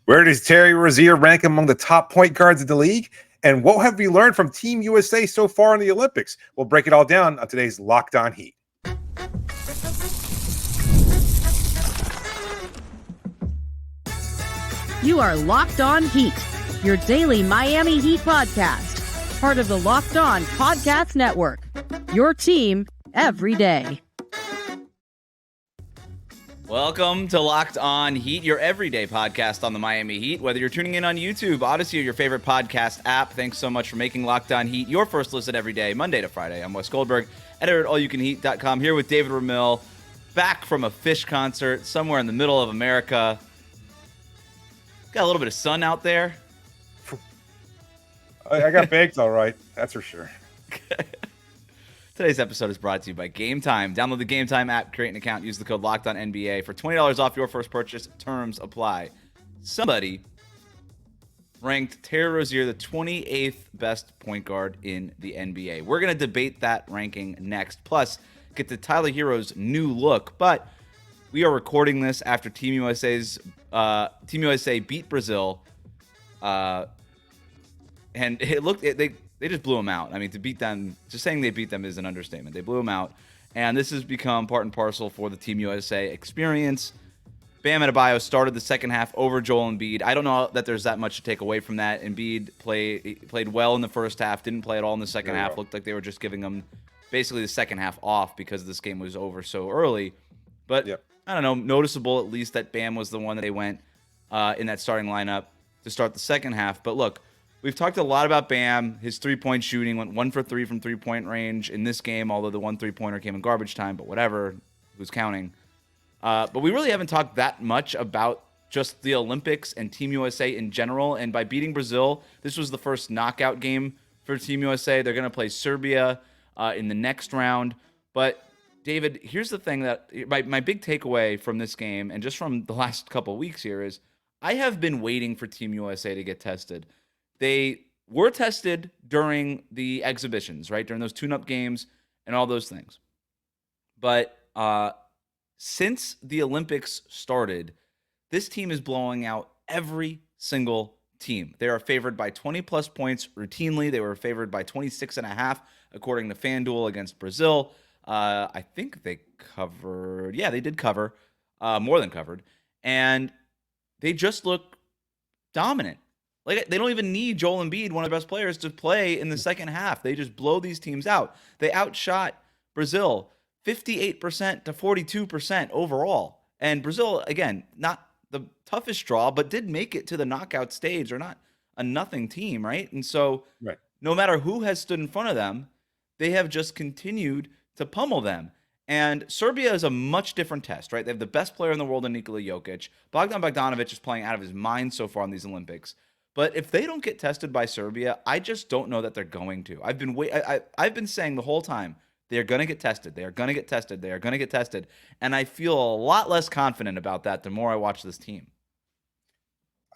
Where does Terry Rozier rank among the top point guards of the league? And what have we learned from Team USA so far in the Olympics? We'll break it all down on today's Locked On Heat. You are Locked On Heat, your daily Miami Heat podcast, part of the Locked On Podcast Network, your team every day. Welcome to Locked On Heat, your everyday podcast on the Miami Heat. Whether you're tuning in on YouTube, Odyssey, or your favorite podcast app, thanks so much for making Locked On Heat your first listen every day, Monday to Friday. I'm Wes Goldberg, editor at allyoucanheat.com, here with David Ramil, back from a Fish concert somewhere in the middle of America. Got a little bit of sun out there. I got baked all right, that's for sure. Today's episode is brought to you by Game Time. Download the Game Time app, create an account, use the code LOCKEDONNBA for $20 off your first purchase. Terms apply. Somebody ranked Terry Rozier the 28th best point guard in the NBA. We're going to debate that ranking next. Plus, get to Tyler Herro's new look. But we are recording this after Team USA beat Brazil. And it looked they just blew them out. I mean, to beat them, just saying they beat them is an understatement. They blew them out. And this has become part and parcel for the Team USA experience. Bam Adebayo started the second half over Joel Embiid. I don't know that there's that much to take away from that. Embiid played well in the first half, didn't play at all in the second half. Looked like they were just giving them basically the second half off because this game was over so early. But, I don't know, noticeable at least that Bam was the one that they went in that starting lineup to start the second half. But look, we've talked a lot about Bam. His three-point shooting went 1 for 3 from three-point range in this game, although the one three-pointer came in garbage time, but whatever, who's counting? But we really haven't talked that much about just the Olympics and Team USA in general. And by beating Brazil, this was the first knockout game for Team USA. They're going to play Serbia in the next round. But, David, here's the thing that my big takeaway from this game and just from the last couple of weeks here is I have been waiting for Team USA to get tested. They were tested during the exhibitions, right? During those tune-up games and all those things. But since the Olympics started, this team is blowing out every single team. They are favored by 20-plus points routinely. They were favored by 26.5, according to FanDuel, against Brazil. I think they covered. Yeah, they did cover. More than covered. And they just look dominant. Like, they don't even need Joel Embiid, one of the best players, to play in the second half. They just blow these teams out. They outshot Brazil 58% to 42% overall. And Brazil, again, not the toughest draw, but did make it to the knockout stage. They're not a nothing team, right? And so no matter who has stood in front of them, they have just continued to pummel them. And Serbia is a much different test, right? They have the best player in the world in Nikola Jokic. Bogdan Bogdanovic is playing out of his mind so far in these Olympics. But if they don't get tested by Serbia, I just don't know that they're going to. I've been saying the whole time, they're going to get tested. They are going to get tested. They are going to get tested. And I feel a lot less confident about that the more I watch this team.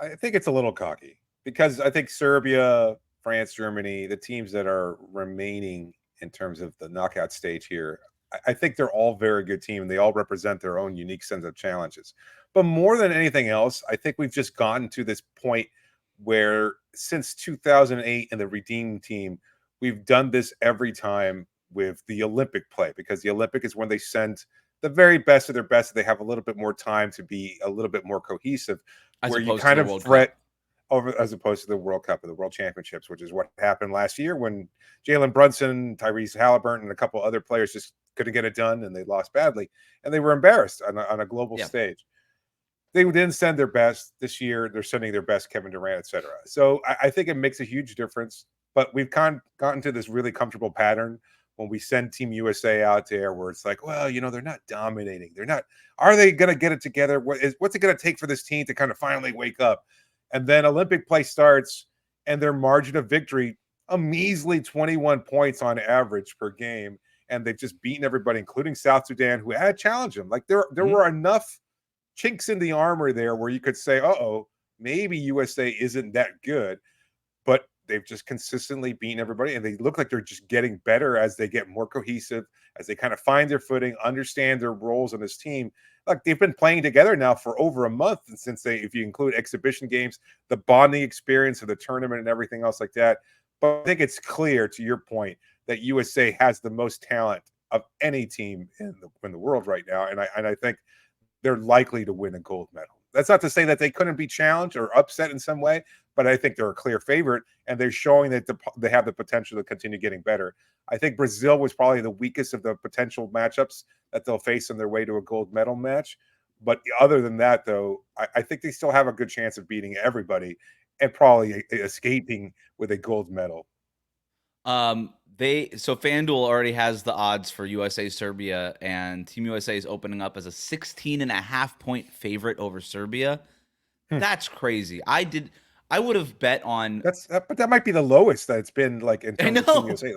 I think it's a little cocky because I think Serbia, France, Germany, the teams that are remaining in terms of the knockout stage here, I think they're all very good teams. They all represent their own unique sense of challenges. But more than anything else, I think we've just gotten to this point where since 2008 and the Redeem team, we've done this every time with the Olympic play, because the Olympic is when they send the very best of their best. They have a little bit more time to be a little bit more cohesive, where you kind of threat over as opposed to the World Cup or the World Championships, which is what happened last year when Jalen Brunson, Tyrese Halliburton, and a couple other players just couldn't get it done, and they lost badly, and they were embarrassed on a global stage. They didn't send their best this year. They're sending their best, Kevin Durant, et cetera. So I think it makes a huge difference. But we've gotten to this really comfortable pattern when we send Team USA out there where it's like, well, they're not dominating. They're not. Are they going to get it together? What's it going to take for this team to kind of finally wake up? And then Olympic play starts, and their margin of victory, a measly 21 points on average per game. And they've just beaten everybody, including South Sudan, who had challenged them. Like there were enough chinks in the armor there where you could say, maybe USA isn't that good. But they've just consistently beaten everybody, and they look like they're just getting better as they get more cohesive, as they kind of find their footing, understand their roles on this team. Like, they've been playing together now for over a month, and since if you include exhibition games, the bonding experience of the tournament and everything else like that. But I think it's clear, to your point, that USA has the most talent of any team in the world right now, and I think they're likely to win a gold medal. That's not to say that they couldn't be challenged or upset in some way, but I think they're a clear favorite, and they're showing that they have the potential to continue getting better. I think Brazil was probably the weakest of the potential matchups that they'll face on their way to a gold medal match. But other than that, though, I think they still have a good chance of beating everybody and probably escaping with a gold medal. So FanDuel already has the odds for USA Serbia, and Team USA is opening up as a 16.5-point favorite over Serbia. That's crazy. I would have bet on but that might be the lowest that it's been, like, in terms of Team USA.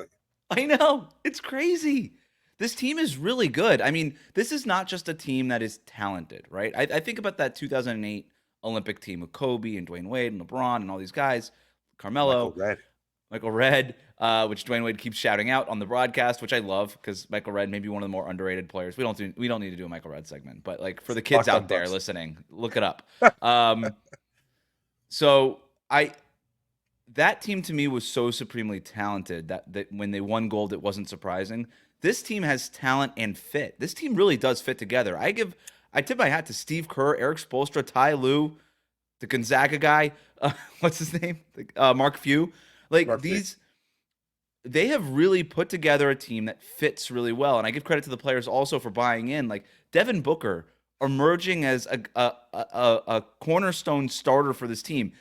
I know. It's crazy. This team is really good. I mean, this is not just a team that is talented, right? I think about that 2008 Olympic team with Kobe and Dwayne Wade and LeBron and all these guys, Carmelo, Michael Redd, which Dwayne Wade keeps shouting out on the broadcast, which I love, because Michael Redd may be one of the more underrated players. We don't need to do a Michael Redd segment, but, like, for the kids out there listening, look it up. So that team to me was so supremely talented that when they won gold, it wasn't surprising. This team has talent and fit. This team really does fit together. I tip my hat to Steve Kerr, Eric Spoelstra, Ty Lue, the Gonzaga guy. What's his name? Mark Few. They have really put together a team that fits really well. And I give credit to the players also for buying in. Like Devin Booker emerging as a cornerstone starter for this team,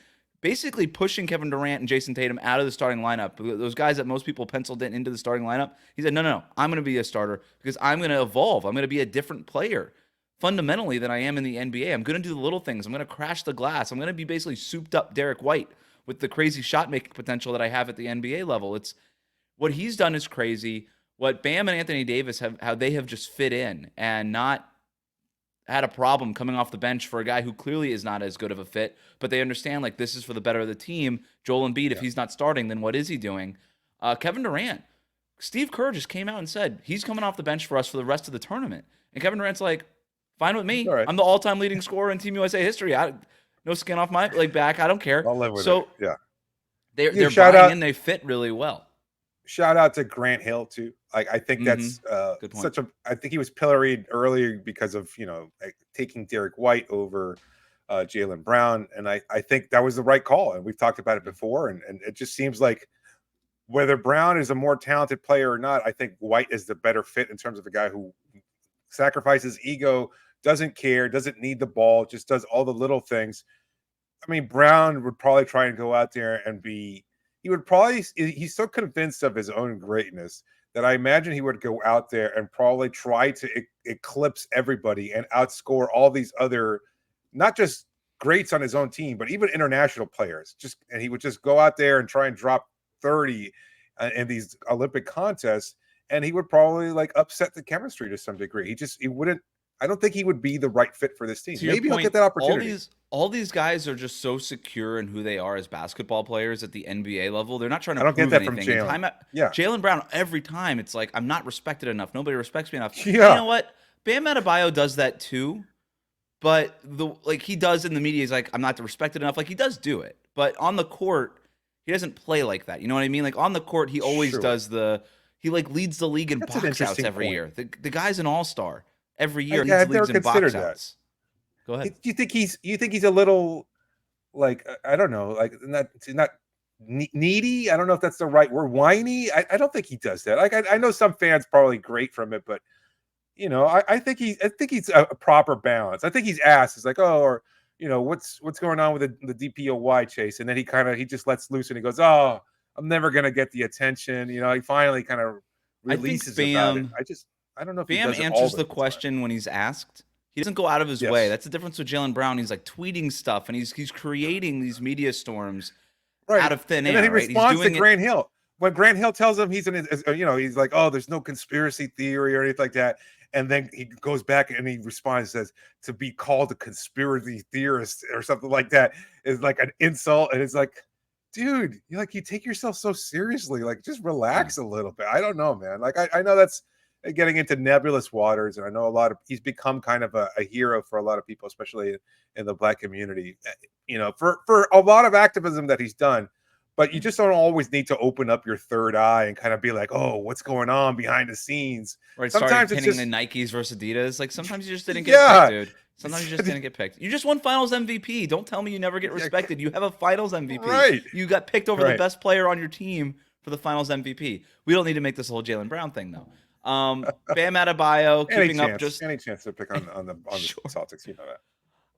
basically pushing Kevin Durant and Jason Tatum out of the starting lineup. Those guys that most people penciled in into the starting lineup. He said, no, I'm going to be a starter because I'm going to evolve. I'm going to be a different player fundamentally than I am in the NBA. I'm going to do the little things. I'm going to crash the glass. I'm going to be basically souped up Derek White with the crazy shot making potential that I have at the NBA level. It's what he's done is crazy. What Bam and Anthony Davis how they have just fit in and not had a problem coming off the bench for a guy who clearly is not as good of a fit, but they understand, like, this is for the better of the team. Joel Embiid, if he's not starting, then what is he doing? Kevin Durant, Steve Kerr just came out and said he's coming off the bench for us for the rest of the tournament. And Kevin Durant's like, fine with me. Right. I'm the all-time leading scorer in Team USA history. No skin off my back. I don't care. I'll live with it. Yeah. They're buying in. They fit really well. Shout out to Grant Hill too. I think that's I think he was pilloried earlier because of, taking Derek White over Jaylen Brown. And I think that was the right call. And we've talked about it before. And it just seems like whether Brown is a more talented player or not, I think White is the better fit in terms of a guy who sacrifices ego, doesn't care, doesn't need the ball, just does all the little things. I mean, Brown would probably try and go out there and he's so convinced of his own greatness that I imagine he would go out there and probably try to eclipse everybody and outscore all these other, not just greats on his own team, but even international players. And he would just go out there and try and drop 30 in these Olympic contests, and he would probably upset the chemistry to some degree. He wouldn't. I don't think he would be the right fit for this team. Maybe he'll get that opportunity. All these guys are just so secure in who they are as basketball players at the NBA level. They're not trying to prove anything. I don't get that from Jaylen. Jaylen Brown, every time it's like, I'm not respected enough. Nobody respects me enough. Yeah. You know what? Bam Adebayo does that too. But he does in the media, he's like, I'm not respected enough. Like, he does do it. But on the court, he doesn't play like that. You know what I mean? Like, on the court, he always does he leads the league in box outs every year. The guy's an all-star. Every year, I've never considered that. Go ahead. Do you think he's a little I don't know, not needy? I don't know if that's the right word. Whiny? I don't think he does that. I know some fans probably grate from it, but I think he's a proper balance. I think he's asked. It's like, what's going on with the DPOY chase, and then he just lets loose and he goes, oh, I'm never gonna get the attention. He finally kind of releases about it. I don't know if Bam answers the question when he's asked. He doesn't go out of his way. That's the difference with Jaylen Brown. He's tweeting stuff and he's creating these media storms out of thin air. And then he responds to Grant Hill. When Grant Hill tells him he's like, oh, there's no conspiracy theory or anything like that. And then he goes back and he responds, says, to be called a conspiracy theorist or something like that is like an insult. And it's like, dude, you take yourself so seriously. Like, just relax a little bit. I don't know, man. Like, I know that's getting into nebulous waters, and I know he's become kind of a hero for a lot of people, especially in the Black community. For a lot of activism that he's done. But you just don't always need to open up your third eye and kind of be like, oh, what's going on behind the scenes? Right, Sometimes started it's pinning just the Nikes versus Adidas. Like, sometimes you just didn't get picked, dude. Sometimes you just didn't get picked. You just won Finals MVP. Don't tell me you never get respected. You have a Finals MVP. Right. You got picked over the best player on your team for the Finals MVP. We don't need to make this a whole Jaylen Brown thing, though. Bam Adebayo keeping up just any chance to pick on the Sure. Celtics, you know that.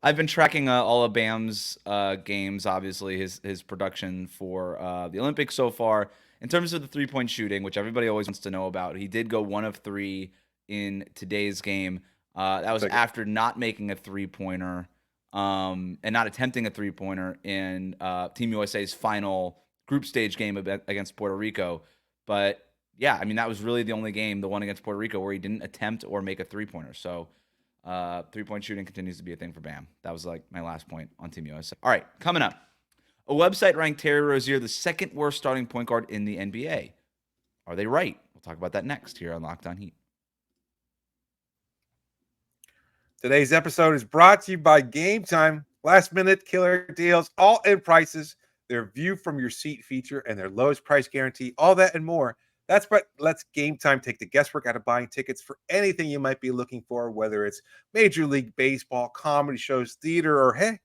I've been tracking all of Bam's games, obviously his production for the Olympics so far. In terms of the 3-point shooting, which everybody always wants to know about, he did go 1 of 3 in today's game. That was after not making a 3-pointer and not attempting a 3-pointer in Team USA's final group stage game against Puerto Rico. But yeah, I mean, that was really the only game, the one against Puerto Rico, where he didn't attempt or make a 3-pointer. So 3-point shooting continues to be a thing for Bam. That was like my last point on Team USA. All right, coming up. A website ranked Terry Rozier the second worst starting point guard in the NBA. Are they right? We'll talk about that next here on Locked On Heat. Today's episode is brought to you by Game Time. Last minute killer deals, all in prices, their view from your seat feature, and their lowest price guarantee, all that and more. That's what lets Game Time take the guesswork out of buying tickets for anything you might be looking for, whether it's Major League Baseball, comedy shows, theater, or hey,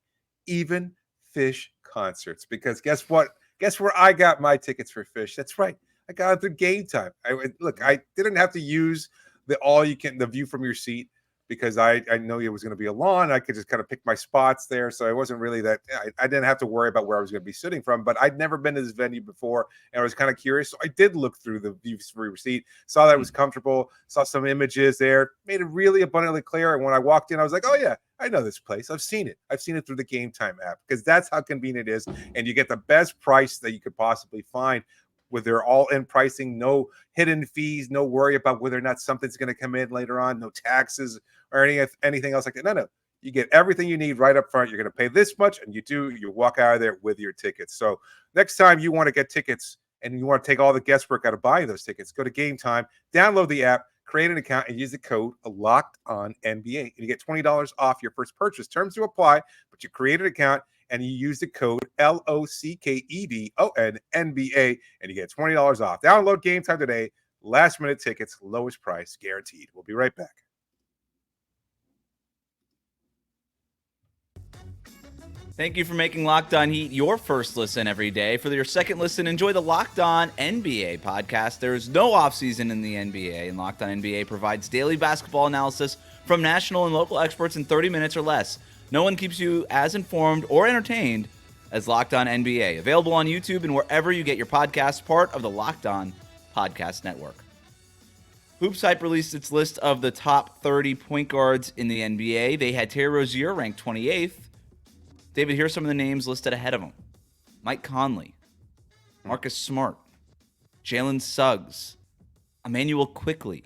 even Fish concerts. Because guess what? Guess where I got my tickets for Fish? That's right. I got it through Game Time. I didn't have to use the view from your seat, because I know it was going to be a lawn. I could just kind of pick my spots there. So it wasn't really that I didn't have to worry about where I was going to be sitting from, but I'd never been to this venue before. And I was kind of curious. So I did look through the views for your seat, saw that it was comfortable, saw some images there, made it really abundantly clear. And when I walked in, I was like, oh yeah, I know this place. I've seen it. I've seen it through the Game Time app, because that's how convenient it is. And you get the best price that you could possibly find with their all-in pricing, no hidden fees, no worry about whether or not something's going to come in later on, no taxes or anything else like that. No. You get everything you need right up front. You're going to pay this much, and you walk out of there with your tickets. So next time you want to get tickets and you want to take all the guesswork out of buying those tickets, go to Game Time, download the app, create an account, and use the code LOCKEDONNBA. And you get $20 off your first purchase. Terms to apply, but you create an account and you use the code LOCKEDONNBA, and you get $20 off. Download Game Time today. Last minute tickets, lowest price guaranteed. We'll be right back. Thank you for making Locked On Heat your first listen every day. For your second listen, enjoy the Locked On NBA podcast. There is no offseason in the NBA, and Locked On NBA provides daily basketball analysis from national and local experts in 30 minutes or less. No one keeps you as informed or entertained as Locked On NBA. Available on YouTube and wherever you get your podcasts, part of the Locked On Podcast Network. HoopsHype released its list of the top 30 point guards in the NBA. They had Terry Rozier ranked 28th. David, here's some of the names listed ahead of him. Mike Conley, Marcus Smart, Jalen Suggs, Emmanuel Quickley,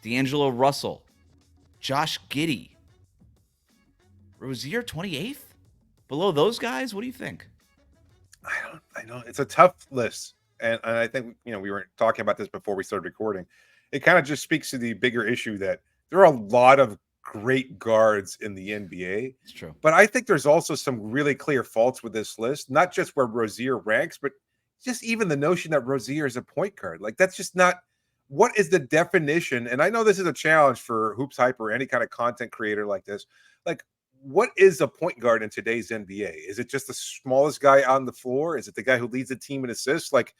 D'Angelo Russell, Josh Giddey. Rozier 28th? Below those guys? What do you think? I know it's a tough list. And I think, we were talking about this before we started recording. It kind of just speaks to the bigger issue that there are a lot of great guards in the NBA. It's true. But I think there's also some really clear faults with this list, not just where Rozier ranks, but just even the notion that Rozier is a point guard. Like, that's just not what is the definition. And I know this is a challenge for HoopsHype or any kind of content creator like this. Like, what is a point guard in today's NBA? Is it just the smallest guy on the floor? Is it the guy who leads the team in assists? Like,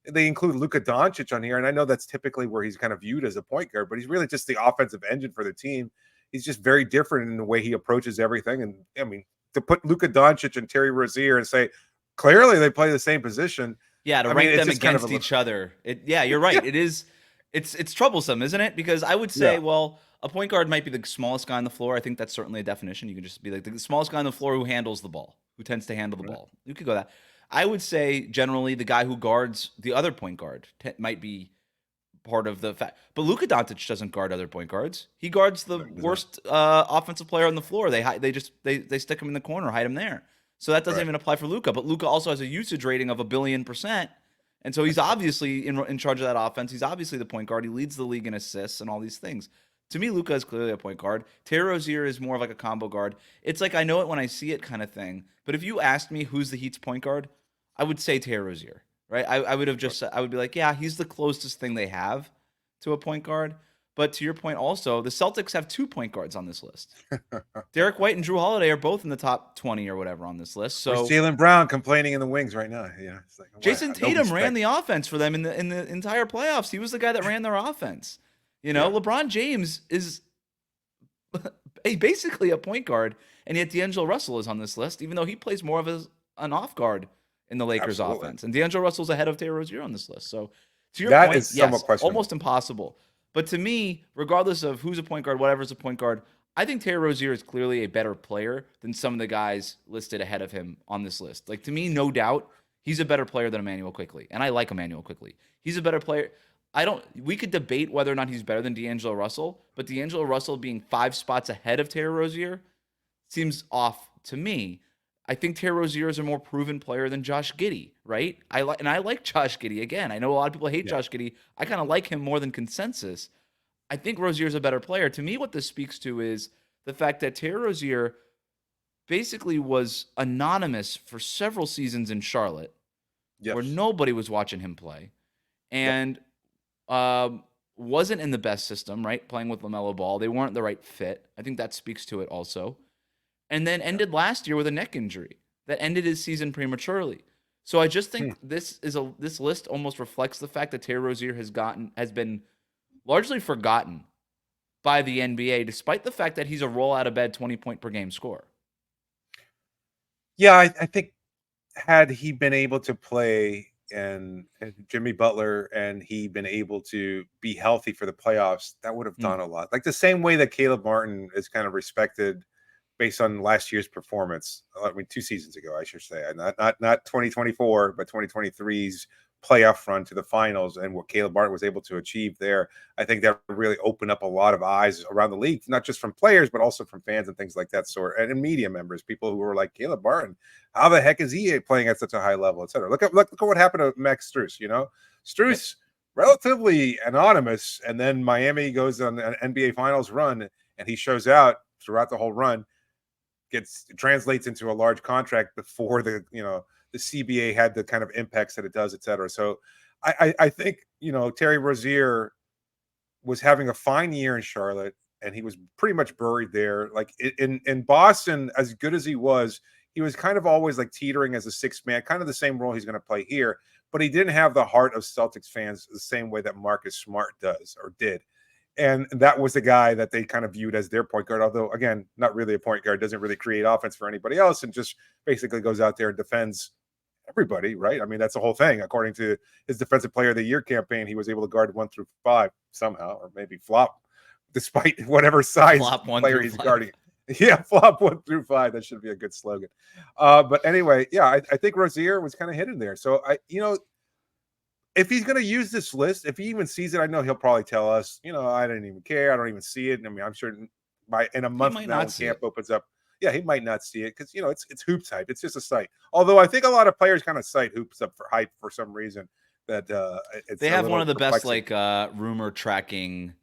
they include Luka Doncic on here, and I know that's typically where he's kind of viewed as a point guard, but he's really just the offensive engine for the team. He's just very different in the way he approaches everything. And I mean, to put Luka Doncic and Terry Rozier and say, clearly they play the same position. Yeah, to rank them against each other. Yeah, you're right. Yeah. It is. It's troublesome, isn't it? Because I would say, well, a point guard might be the smallest guy on the floor. I think that's certainly a definition. You can just be like the smallest guy on the floor who handles the ball, who tends to handle the ball. You could go that. I would say generally the guy who guards the other point guard might be part of the fact. But Luka Doncic doesn't guard other point guards. He guards the worst offensive player on the floor. They stick him in the corner, hide him there. So that doesn't even apply for Luka. But Luka also has a usage rating of 1,000,000,000%. And so he's obviously in charge of that offense. He's obviously the point guard. He leads the league in assists and all these things. To me, Luka is clearly a point guard. Terry Rozier is more of like a combo guard. It's like I know it when I see it kind of thing. But if you asked me who's the Heat's point guard, I would say Terry Rozier, right? I would have just, I would be like, yeah, he's the closest thing they have to a point guard. But to your point also, the Celtics have 2 point guards on this list. Derek White and Drew Holiday are both in the top 20 or whatever on this list. So there's Jaylen Brown complaining in the wings right now. Yeah, it's like, Jason Tatum ran the offense for them in the entire playoffs. He was the guy that ran their offense. LeBron James is basically a point guard, and yet D'Angelo Russell is on this list, even though he plays more of an off guard in the Lakers offense. And D'Angelo Russell's ahead of Terry Rozier on this list. So to your point, is somewhat questionable. Almost impossible. But to me, regardless of who's a point guard, whatever's a point guard, I think Terry Rozier is clearly a better player than some of the guys listed ahead of him on this list. Like, to me, no doubt, he's a better player than Emmanuel Quickley. And I like Emmanuel Quickley. He's a better player. We could debate whether or not he's better than D'Angelo Russell, but D'Angelo Russell being 5 spots ahead of Terry Rozier seems off to me. I think Terry Rozier is a more proven player than Josh Giddey, right? I like Josh Giddey. Again, I know a lot of people hate Josh Giddey. I kind of like him more than consensus. I think Rozier is a better player. To me, what this speaks to is the fact that Terry Rozier basically was anonymous for several seasons in Charlotte, where nobody was watching him play, and wasn't in the best system, right? Playing with LaMelo Ball. They weren't the right fit. I think that speaks to it also. And then ended last year with a neck injury that ended his season prematurely. So I just think this list almost reflects the fact that Terry Rozier has been largely forgotten by the NBA, despite the fact that he's a roll out of bed 20-point per game scorer. Yeah, I think had he been able to play and Jimmy Butler and he been able to be healthy for the playoffs, that would have done a lot. Like the same way that Caleb Martin is kind of respected based on last year's performance. I mean, 2 seasons ago, I should say, not 2024, but 2023's playoff run to the finals and what Caleb Martin was able to achieve there. I think that really opened up a lot of eyes around the league, not just from players, but also from fans and things like that sort, and media members, people who were like, Caleb Martin, how the heck is he playing at such a high level, et cetera. Look at what happened to Max Strus, Strus, relatively anonymous, and then Miami goes on an NBA finals run and he shows out throughout the whole run, translates into a large contract before the CBA had the kind of impacts that it does, et cetera. So I think, Terry Rozier was having a fine year in Charlotte and he was pretty much buried there. Like in Boston, as good as he was kind of always like teetering as a 6th man, kind of the same role he's going to play here, but he didn't have the heart of Celtics fans the same way that Marcus Smart does or did. And that was the guy that they kind of viewed as their point guard, although, again, not really a point guard, doesn't really create offense for anybody else and just basically goes out there and defends everybody, right? I mean, that's the whole thing. According to his Defensive Player of the Year campaign, he was able to guard 1 through 5 somehow, or maybe flop, despite whatever size player he's guarding. Yeah, flop 1 through 5. That should be a good slogan. But anyway, yeah, I think Rozier was kind of hidden there. So, if he's going to use this list, if he even sees it, I know he'll probably tell us, I didn't even care. I don't even see it. I mean, I'm sure in a month now when camp opens up, he might not see it because, it's HoopsHype. It's just a site. Although I think a lot of players kind of cite Hoops up for hype for some reason. That they have one of the best rumor tracking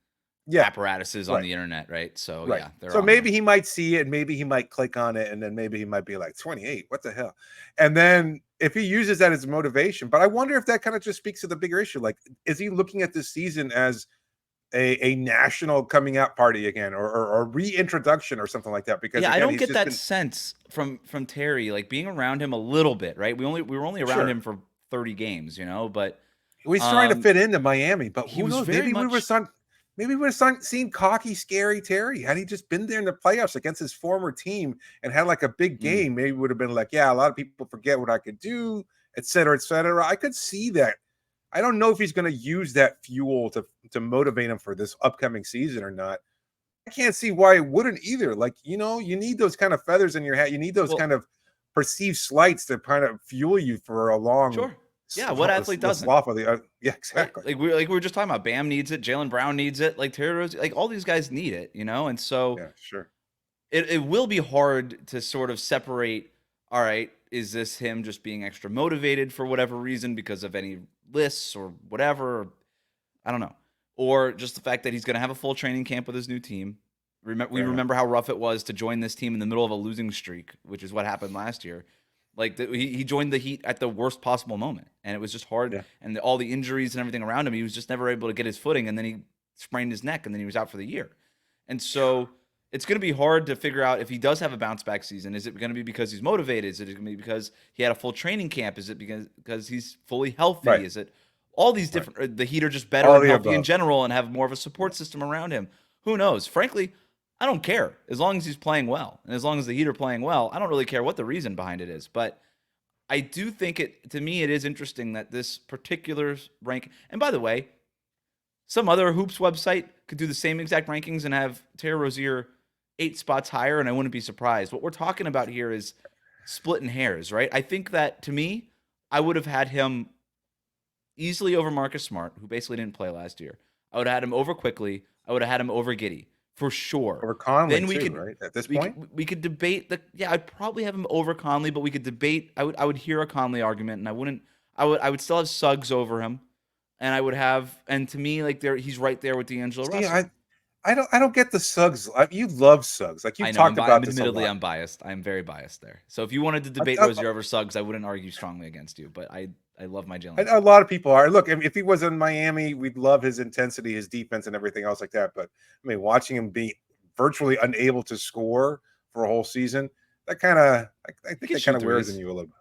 apparatuses on the internet, right? So so maybe he might see it, maybe he might click on it, and then maybe he might be like 28. What the hell? And then if he uses that as motivation, but I wonder if that kind of just speaks to the bigger issue. Like, is he looking at this season as a national coming out party again, or reintroduction or something like that? Because again, I don't get that sense from Terry, like being around him a little bit, right? We were only around him for 30 games, but he's trying to fit into Miami. But he was very much. Maybe we would have seen cocky, scary Terry. Had he just been there in the playoffs against his former team and had like a big game, maybe would have been like, yeah, a lot of people forget what I could do, et cetera, et cetera. I could see that. I don't know if he's going to use that fuel to motivate him for this upcoming season or not. I can't see why it wouldn't either. Like, you need those kind of feathers in your hat. You need those kind of perceived slights to kind of fuel you for a long Yeah, what athlete doesn't? Yeah, exactly. Like we were just talking about, Bam needs it, Jaylen Brown needs it, like Terry Rozier, like all these guys need it, and so yeah, sure. It will be hard to sort of separate all right, is this him just being extra motivated for whatever reason because of any lists or whatever? I don't know. Or just the fact that he's going to have a full training camp with his new team. We remember how rough it was to join this team in the middle of a losing streak, which is what happened last year. Like he joined the Heat at the worst possible moment, and it was just hard. Yeah. And all the injuries and everything around him, he was just never able to get his footing, and then he sprained his neck, and then he was out for the year. And so it's going to be hard to figure out if he does have a bounce back season. Is it going to be because he's motivated? Is it going to be because he had a full training camp? Is it because he's fully healthy? Right. Is it all these different? The Heat are just better All and the healthy in above. general and have more of a support system around him. Who knows? Frankly, I don't care as long as he's playing well, and as long as the Heat are playing well. I don't really care what the reason behind it is, but I do think to me, it is interesting that this particular rank, and by the way, some other hoops website could do the same exact rankings and have Terry Rozier 8 spots higher, and I wouldn't be surprised. What we're talking about here is splitting hairs, right? I think that, to me, I would have had him easily over Marcus Smart, who basically didn't play last year. I would have had him over Quickly. I would have had him over Giddey, for sure. Over Conley, then we too, could, right? At this point? we could debate I'd probably have him over Conley, but we could debate. I would hear a Conley argument, and I would still have Suggs over him, and I would have, and to me, like he's right there with D'Angelo Russell. I don't get the Suggs. You love Suggs. Like you talked about this. Admittedly, I'm biased. I'm very biased there. So if you wanted to debate Rozier over Suggs, I wouldn't argue strongly against you. But I love my Jalen. A lot of people are. Look, if he was in Miami, we'd love his intensity, his defense, and everything else like that. But I mean, watching him be virtually unable to score for a whole season, that kind of, I think that kind of wears on you a little bit.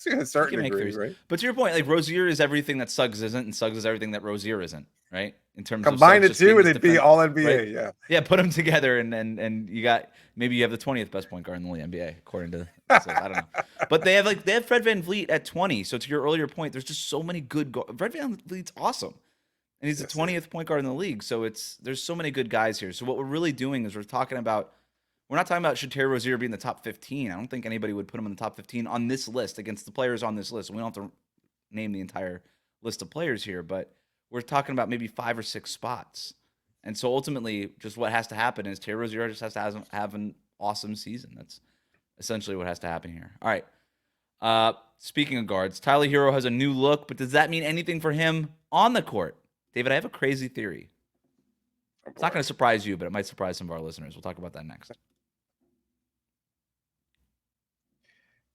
To a certain degree, right? But to your point, like Rozier is everything that Suggs isn't, and Suggs is everything that Rozier isn't, right? In terms combine of the two, and it'd be all NBA. Right? Yeah, yeah. Put them together, and you got maybe you have the 20th best point guard in the NBA, according to. So, I don't know, but they have Fred VanVleet at 20. So to your earlier point, there's just so many good. Fred VanVleet's awesome, and he's the 20th point guard in the league. So there's so many good guys here. So what we're really doing is we're not talking about should Terry Rozier be in the top 15. I don't think anybody would put him in the top 15 on this list against the players on this list. We don't have to name the entire list of players here, but we're talking about maybe 5 or 6 spots. And so ultimately, just what has to happen is Terry Rozier just has to have an awesome season. That's essentially what has to happen here. All right. Speaking of guards, Tyler Herro has a new look, but does that mean anything for him on the court? David, I have a crazy theory. It's not going to surprise you, but it might surprise some of our listeners. We'll talk about that next.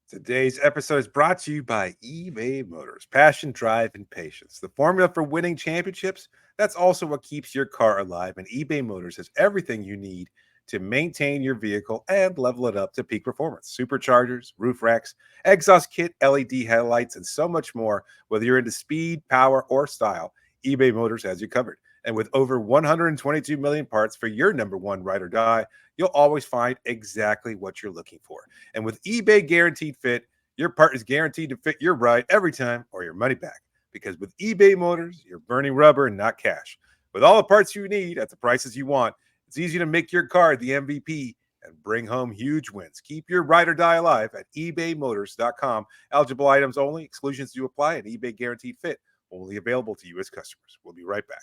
Today's episode is brought to you by eBay Motors. Passion, drive, and patience. The formula for winning championships, that's also what keeps your car alive. And eBay Motors has everything you need to maintain your vehicle and level it up to peak performance. Superchargers, roof racks, exhaust kit, LED headlights, and so much more. Whether you're into speed, power, or style, eBay Motors has you covered. And with over 122 million parts for your number one ride or die, you'll always find exactly what you're looking for. And with eBay Guaranteed Fit, your part is guaranteed to fit your ride every time or your money back. Because with eBay Motors, you're burning rubber and not cash. With all the parts you need at the prices you want, it's easy to make your car the MVP and bring home huge wins. Keep your ride or die alive at ebaymotors.com. Eligible items only. Exclusions do apply, and eBay Guaranteed Fit only available to U.S. customers. We'll be right back.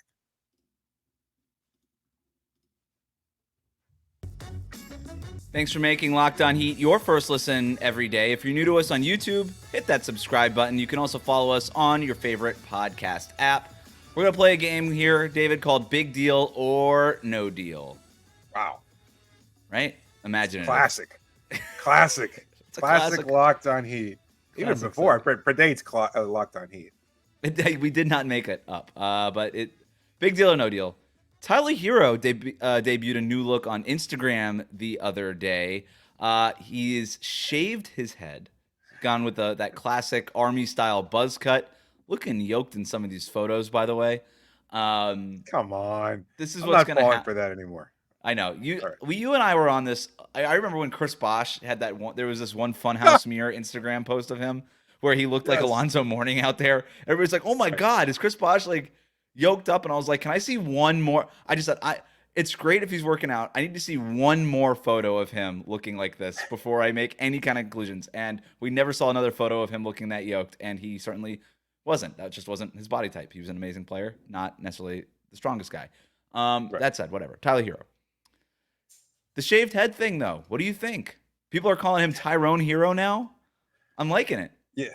Thanks for making Locked On Heat your first listen every day. If you're new to us on YouTube, hit that subscribe button. You can also follow us on your favorite podcast app. We're going to play a game here, David, called Big Deal or No Deal. Wow. Right? Imagine it. Classic. Classic. It's a classic Locked On Heat. Even before, it predates Locked On Heat. We did not make it up. But Big Deal or No Deal. Tyler Herro debuted a new look on Instagram the other day. He's shaved his head, gone with that classic Army-style buzz cut, looking yoked in some of these photos, by the way. Come on. This is I'm what's not going to falling happen for that anymore. I know. You and I were on this. I remember when Chris Bosh had that one. There was this one Funhouse Mirror Instagram post of him where he looked like Alonzo Mourning out there. Everybody's like, oh, my God, is Chris Bosh like yoked up? And I was like, can I see one more? I just said, it's great if he's working out. I need to see one more photo of him looking like this before I make any kind of conclusions. And we never saw another photo of him looking that yoked, and he certainly wasn't. That just wasn't his body type. He was an amazing player, not necessarily the strongest guy. That said, whatever. Tyler Herro. The shaved head thing, though, what do you think? People are calling him Tyrone Hero now. I'm liking it. Yeah.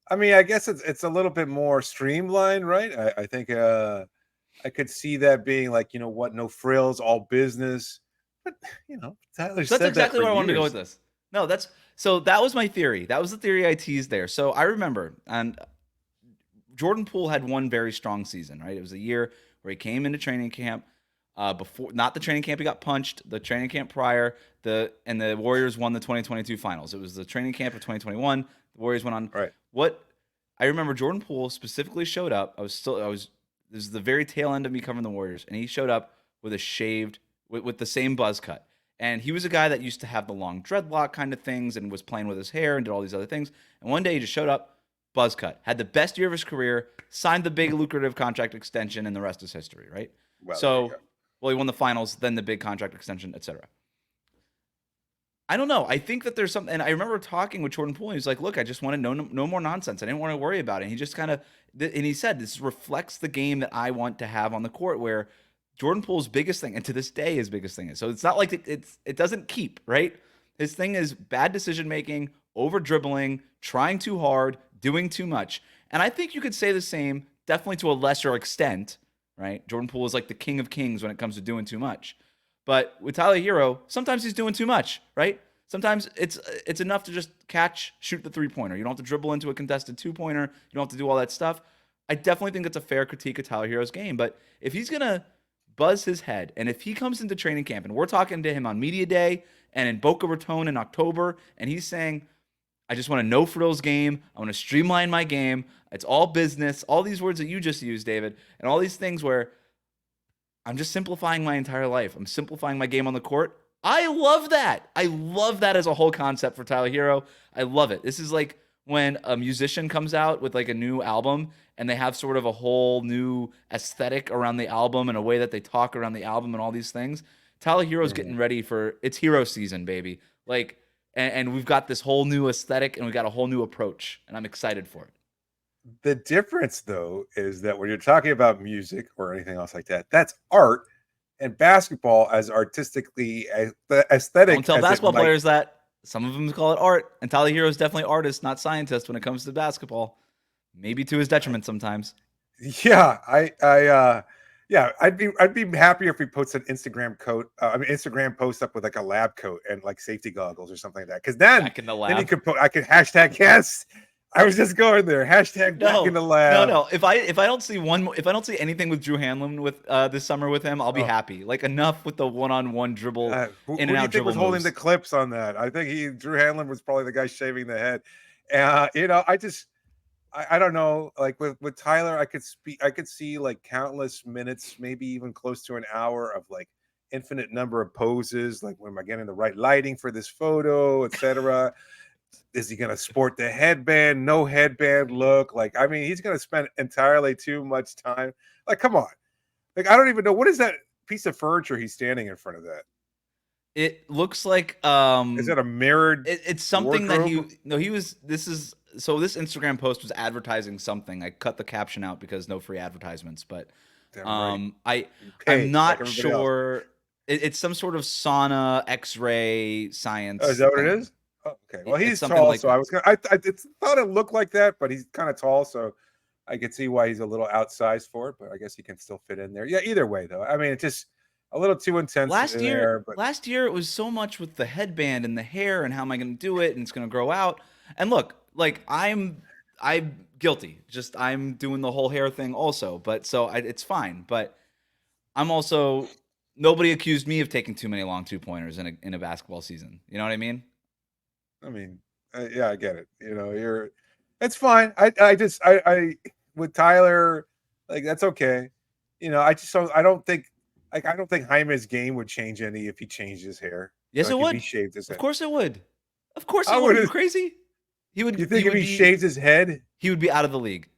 I mean, I guess it's a little bit more streamlined, right? I think I could see that being like, you know what, no frills, all business. But Tyler So that's said exactly that where for I wanted to go years. with this. No, so that was my theory. That was the theory I teased there. So I remember, and Jordan Poole had one very strong season, right? It was a year where he came into training camp before, not the training camp he got punched, the training camp prior, and the Warriors won the 2022 finals. It was the training camp of 2021. The Warriors went on. Right. What I remember, Jordan Poole specifically showed up. This is the very tail end of me covering the Warriors, and he showed up with a shaved, with the same buzz cut. And he was a guy that used to have the long dreadlock kind of things and was playing with his hair and did all these other things. And one day he just showed up, buzz cut, had the best year of his career, signed the big lucrative contract extension, and the rest is history, right? Well, He won the finals, then the big contract extension, etc. I don't know. I think that there's something, and I remember talking with Jordan Poole. He was like, "Look, I just wanted no more nonsense. I didn't want to worry about it." And he just kind of, and he said, "This reflects the game that I want to have on the court." Where Jordan Poole's biggest thing, and to this day his biggest thing is, so it's not like it doesn't keep, right? His thing is bad decision making, over dribbling, trying too hard, doing too much. And I think you could say the same, definitely to a lesser extent, right? Jordan Poole is like the king of kings when it comes to doing too much. But with Tyler Herro, sometimes he's doing too much, right? Sometimes it's enough to just catch, shoot the three-pointer. You don't have to dribble into a contested two-pointer. You don't have to do all that stuff. I definitely think it's a fair critique of Tyler Herro's game. But if he's going to buzz his head, and if he comes into training camp, and we're talking to him on media day and in Boca Raton in October, and he's saying, I just want a no-frills game. I want to streamline my game. It's all business. All these words that you just used, David, and all these things where I'm just simplifying my entire life. I'm simplifying my game on the court. I love that. I love that as a whole concept for Tyler Herro. I love it. This is like when a musician comes out with like a new album and they have sort of a whole new aesthetic around the album and a way that they talk around the album and all these things. Tyler Herro's getting ready for it's hero season, baby. Like, and we've got this whole new aesthetic and we got a whole new approach, and I'm excited for it. The difference, though, is that when you're talking about music or anything else like that, that's art, and basketball, as artistically aesthetic. Don't tell basketball players that. Some of them call it art, and Tyler Herro is definitely artist, not scientist, when it comes to basketball. Maybe to his detriment sometimes. Yeah, I'd be happier if he puts an Instagram post up with like a lab coat and like safety goggles or something like that. Because then he could I could hashtag yes. I was just going there. Hashtag back in the lab. No. If I don't see anything with Drew Hanlon with this summer with him, I'll be happy. Like enough with the one-on-one dribble who in and do you out think dribble was holding moves. the clips on that? I think Drew Hanlon was probably the guy shaving the head. I don't know. Like with Tyler, I could see like countless minutes, maybe even close to an hour of like infinite number of poses. Like, when am I getting the right lighting for this photo, etc. Is he going to sport the headband, no headband look? Like, I mean, he's going to spend entirely too much time. Like, come on. Like, I don't even know. What is that piece of furniture he's standing in front of that? It looks like is that a mirrored it's something wardrobe? This Instagram post was advertising something. I cut the caption out because no free advertisements, but I'm not like sure. It's some sort of sauna X-ray science. Oh, is that what thing. it is? Oh, okay. Well, he's something tall, like so that. I was I thought it looked like that, but he's kind of tall, so I could see why he's a little outsized for it. But I guess he can still fit in there. Yeah. Either way, though, I mean, it's just a little too intense. Last year it was so much with the headband and the hair and how am I going to do it and it's going to grow out. And look, like I'm guilty. Just I'm doing the whole hair thing also, but it's fine. But I'm also nobody accused me of taking too many long 2-pointers in a basketball season. You know what I mean? I mean, yeah, I get it. It's fine. I with Tyler, like that's okay. I don't think Jaime's game would change any if he changed his hair. Yes, it would. If he shaved his head. Of course it would. Of course it would. Are you crazy? He would. You think if he shaved his head, he would be out of the league?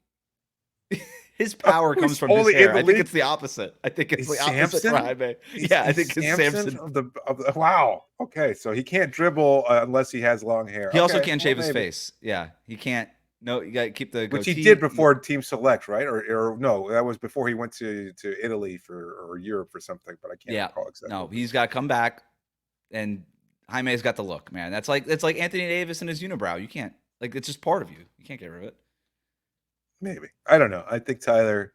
His power comes from his hair. I think it's the opposite. I think it's the opposite for Jaime. Yeah, I think it's Samson. Of the wow. Okay, so he can't dribble unless he has long hair. He also can't shave his face. Yeah, he can't. No, you got to keep the goatee. Which he did before Team Select, right? Or no, that was before he went to Italy or Europe for something, but I can't recall exactly. No, he's got to come back and Jaime's got the look, man. It's like Anthony Davis and his unibrow. You can't, like, it's just part of you. You can't get rid of it. Maybe. I don't know. I think Tyler,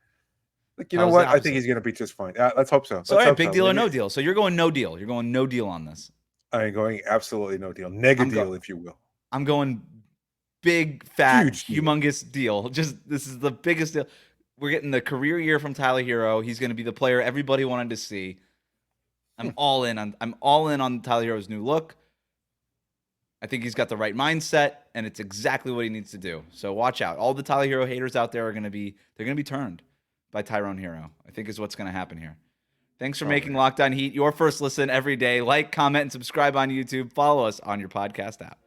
like, you know what? I think he's going to be just fine. Let's hope so. So, all right, big deal or no deal. So you're going no deal. You're going no deal on this. I'm going absolutely no deal. Deal, if you will. I'm going big, fat, Huge deal. humongous deal. This is the biggest deal. We're getting the career year from Tyler Herro. He's going to be the player everybody wanted to see. I'm all in on Tyler Herro's new look. I think he's got the right mindset, and it's exactly what he needs to do. So watch out. All the Tyler Herro haters out there they're going to be turned by Tyrone Herro. I think is what's going to happen here. Thanks for making Locked On Heat your first listen every day. Like, comment, and subscribe on YouTube. Follow us on your podcast app.